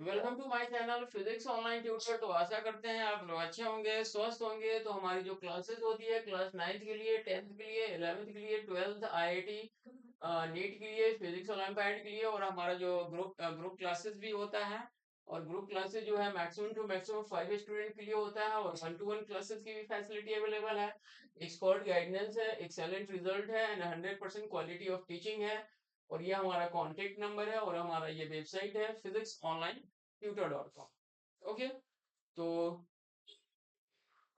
Welcome to my channel physics online tutor. तो आशा करते हैं आप लोग अच्छे होंगे, स्वस्थ होंगे। तो हमारी जो क्लासेस होती है क्लास 9th के लिए, 10th के लिए, 11th के लिए, 12th आईआईटी नीट के लिए, फिजिक्स ओलंपियाड के लिए, और हमारा जो ग्रुप क्लासेस भी होता है। और ग्रुप क्लासेस जो है मैक्सिमम टू मैक्सिमम 5 स्टूडेंट के लिए होता है, और 1-to-1 क्लासेस की भी फैसिलिटी अवेलेबल है। एक्सपर्ट गाइडेंस है, एक्सेलेंट रिजल्ट है एंड 100% क्वालिटी ऑफ टीचिंग है। और ये हमारा कॉन्टेक्ट नंबर है और हमारा ये वेबसाइट है फिजिक्स ऑनलाइन tutor.com। ओके, तो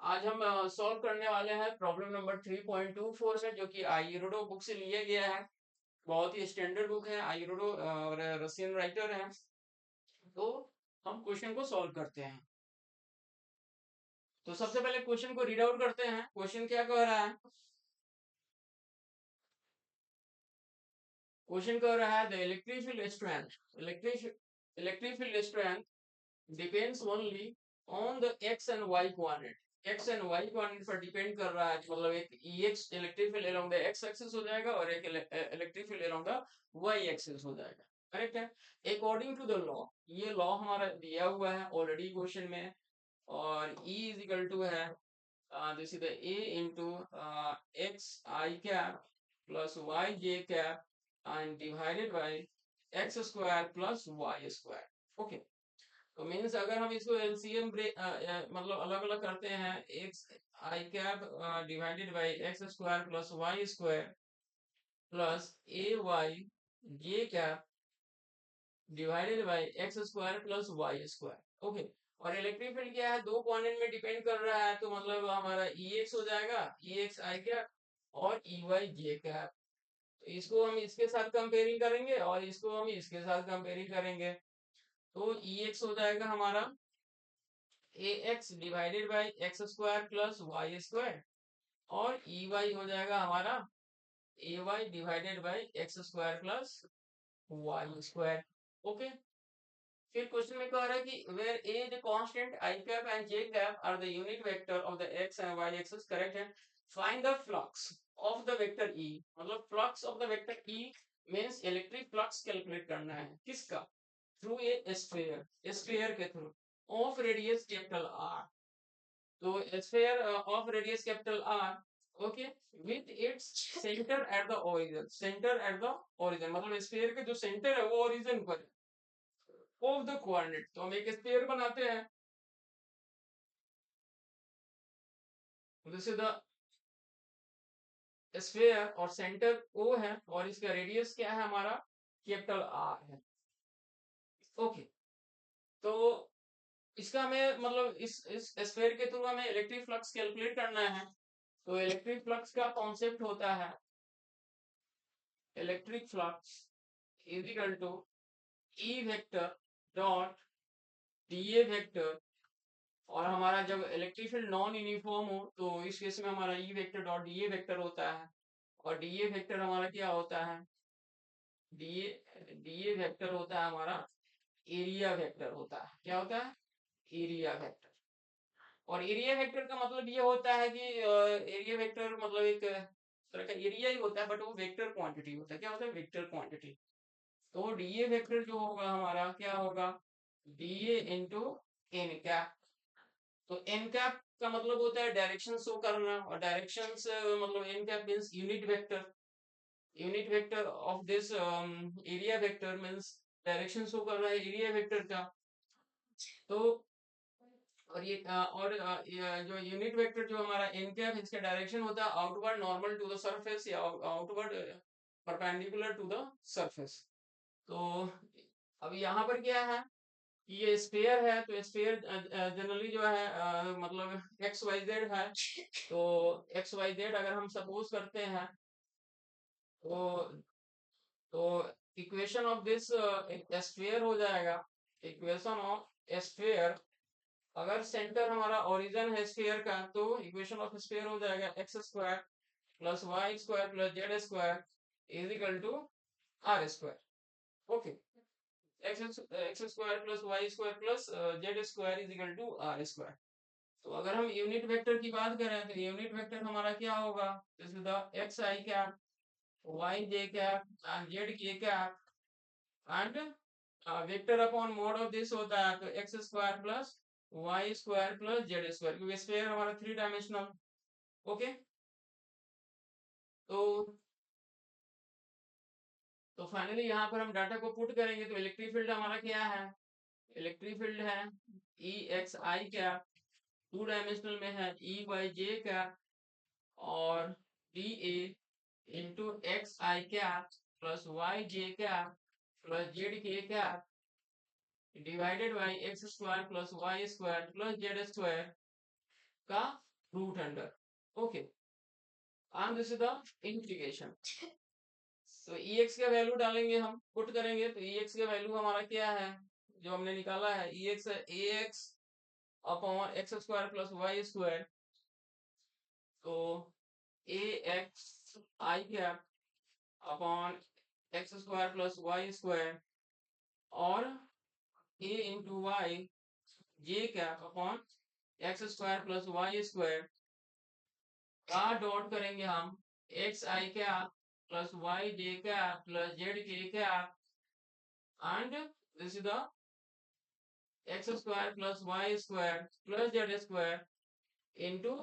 आज हम सॉल्व करने वाले हैं प्रॉब्लम नंबर 3.24 है, जो कि आईरोडो बुक से लिया गया है। बहुत ही स्टैंडर्ड बुक है। आईरोडो और रशियन राइटर है। तो हम क्वेश्चन को सॉल्व करते हैं। तो सबसे पहले क्वेश्चन को रीड आउट करते हैं। क्वेश्चन क्या कह रहा है? क्वेश्चन कह रहा है the electric field strength depends only on the x and y coordinate. X and y coordinate पर डिपेंड कर रहा है। मतलब एक x electric field along the x axis हो जाएगा और एक electric field along the y axis हो जाएगा। करेक्ट है। अकॉर्डिंग टू द लॉ, ये लॉ हमारा दिया हुआ है ऑलरेडी क्वेश्चन में। और E इज इक्वल टू है this is the A into x i cap plus y j cap and divided by x square plus y square. Okay, तो means अगर हम इसको एलसीएम मतलब अलग अलग करते हैं, x i cap divided by x square plus y square plus a y j cap divided by x square plus y square. Okay, और इलेक्ट्रिक फील्ड क्या है? दो क्वांटिटी में डिपेंड कर रहा है। तो मतलब हमारा ई एक्स हो जाएगा, ई एक्स आई कैप और ई वाई जे कैप। तो इसको हम इसके साथ कंपेयरिंग करेंगे और इसको हम इसके साथ कंपेयरिंग करेंगे। तो ई एक्स हो जाएगा हमारा A x divided by x square plus y square, और ई वाई हो जाएगा हमारा A y divided by x square plus y square. Okay, फिर क्वेश्चन में कह रहा है कि where A is constant, i cap and j cap are the unit vector of the x and y axis. Correct है। Find the flux of the vector E. मतलब flux of the vector E means electric flux calculate करना है। किसका? Through a sphere, sphere के through, of radius capital R. तो sphere of radius capital R, okay, with its center at the origin, center at the origin मतलब sphere के जो center है वो origin पर of the coordinate। तो हम एक sphere बनाते हैं। जैसे द sphere और center O है और इसका रेडियस क्या है हमारा? कैपिटल R है। ओके, तो इसका हमें मतलब इस स्फीयर के थ्रू हमें इलेक्ट्रिक फ्लक्स कैलकुलेट करना है। तो इलेक्ट्रिक फ्लक्स का कॉन्सेप्ट होता है electric flux is equal to E vector dot d A vector. और हमारा जब इलेक्ट्रिक फील्ड नॉन यूनिफॉर्म हो तो इस केस में हमारा ई vector dot d A vector होता है। और डी ए वेक्टर हमारा क्या होता है? डी ए वेक्टर होता है हमारा एरिया वेक्टर होता है। क्या होता है? Area vector. और एरिया वेक्टर का मतलब ये होता है कि एरिया वेक्टर मतलब एक तरह का एरिया ही होता है, बट वो वेक्टर क्वांटिटी होता है। क्या होता है? Vector quantity. तो डीए वेक्टर जो होगा हमारा क्या होगा? D A into n cap. तो एन कैप का मतलब होता है डायरेक्शन शो करना, और डायरेक्शन मतलब n cap means unit vector. Unit vector of this area vector means direction show कर रहा है एरिया वेक्टर का। तो और ये जो यूनिट वेक्टर जो हमारा एन कैप, इसका डायरेक्शन होता है outward normal to the surface या outward perpendicular to the surface. तो अब यहाँ पर क्या है? ये स्फीयर है, तो स्फीयर जनरली जो है मतलब एक्स वाई जेड है। तो एक्स वाई जेड अगर हम सपोज करते हैं तो तो इक्वेशन ऑफ दिस स्फीयर हो जाएगा। इक्वेशन ऑफ स्फीयर, अगर सेंटर हमारा ओरिजिन है स्फीयर का, तो इक्वेशन ऑफ स्फीयर हो जाएगा x square plus y square plus z square is equal to r square. Okay, x square plus y square plus z square is equal to r square. तो अगर हम unit vector की बात करें तो unit vector हमारा क्या होगा? This is the x i cap, y j cap and z k cap and vector upon mod of this होता है तो x square plus y square plus z square, क्योंकि स्फीयर हमारा 3 डायमेंशनल। ओके, तो finally यहाँ पर हम data को पुट करेंगे तो इलेक्ट्रिक फील्ड हमारा क्या है, इलेक्ट्रिक फील्ड है ई एक्स आई क्या, 2 डायमेंशनल में है ई वाई जे का, और d A into x i क्या प्लस वाई जे क्या प्लस जेड के क्या divided by x square plus y square plus z square का root under. Okay, and this is the integration. तो E x का value डालेंगे, हम put करेंगे तो ई एक्स का वैल्यू हमारा क्या है, जो हमने निकाला है ई एक्स है A x upon x square plus y square, तो A x i cap upon x square plus y square, और A into y j cap upon x square plus y square का dot करेंगे हम x i cap plus y j cap plus z k cap, and this is the x square plus y square plus z square into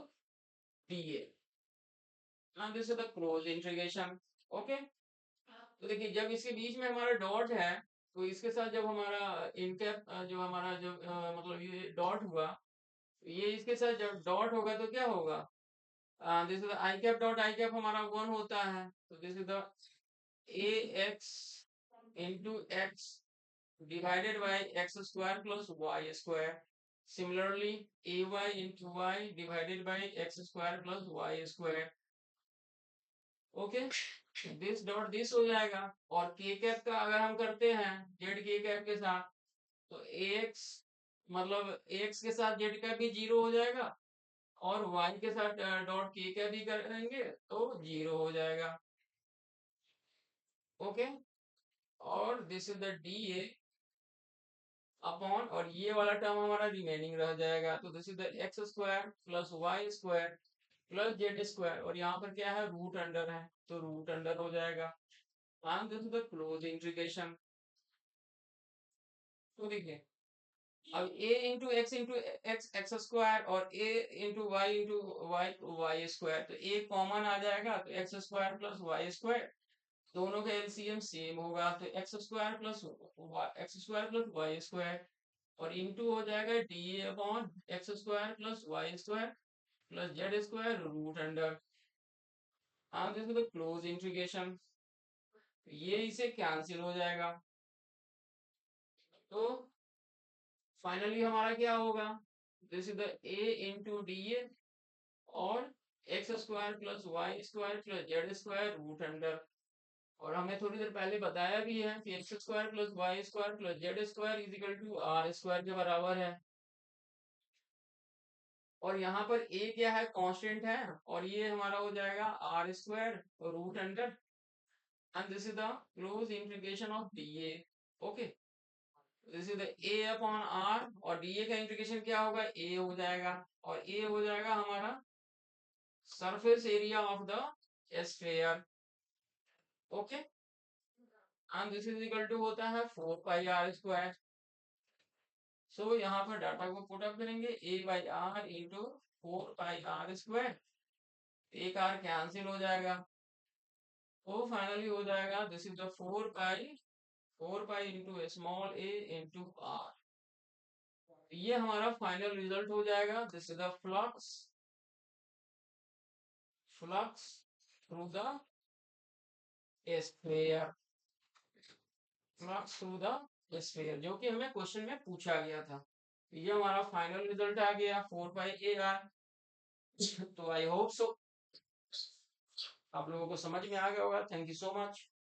d A, and this is the close integration. Okay, तो देखिए जब इसके बीच में हमारा dot है तो इसके साथ जब हमारा इनकैप जो हमारा जो मतलब ये डॉट हुआ, ये इसके साथ जब डॉट होगा तो क्या होगा, this is I cap dot I cap हमारा 1 होता है, तो this is the A x into x divided by x square plus y square. Similarly, ay into y divided by x square plus y square. Okay, this dot this हो जाएगा, और k cap का अगर हम करते हैं z k cap के साथ तो ax मतलब ax के साथ z कैप भी 0 हो जाएगा, और y के साथ डॉट k कैप भी करेंगे तो 0 हो जाएगा। ओके, और this is the d a upon, और ये वाला टर्म हमारा रिमेनिंग रह जाएगा, तो this is the x square plus y square plus z square, और यहाँ पर क्या है रूट अंडर है तो रूट अंडर हो जाएगा, and this is the close integration. तो देखिए अब a into x x square और a into y y square, तो a कॉमन आ जाएगा तो x square plus y square, दोनों का एलसीएम सेम होगा तो x square plus y square, और इंटू हो जाएगा d upon x square plus y square plus z square root under, and this is the close integration. ये इसे cancel हो जाएगा, तो फाइनली हमारा क्या होगा, this is the A into d A और x square plus y square plus z square root under, और हमें थोड़ी देर पहले बताया भी है कि x square plus y square plus z square is equal to r square के बराबर है, और यहाँ पर a क्या है कांस्टेंट है, और ये हमारा हो जाएगा r square root under, and this is the close integration of dA। Okay, this is the a upon r, और dA का इंटीग्रेशन क्या होगा, a हो जाएगा, और a हो जाएगा हमारा surface area of the sphere. Okay, and this is equal to होता है 4 पाई आर स्क्वायर। सो यहाँ पर डाटा को पुट अप करेंगे a by r into 4 pi r square, एक आर कैंसिल हो जाएगा, तो फाइनली हो जाएगा this is the 4 pi into small a into r, ये हमारा फाइनल रिजल्ट हो जाएगा, this is the flux through the sphere, flux through the sphere, जो कि हमें क्वेश्चन में पूछा गया था। ये हमारा फाइनल रिजल्ट आ गया 4 पाई AR। तो आई होप सो आप लोगों को समझ में आ गया होगा। Thank you so much.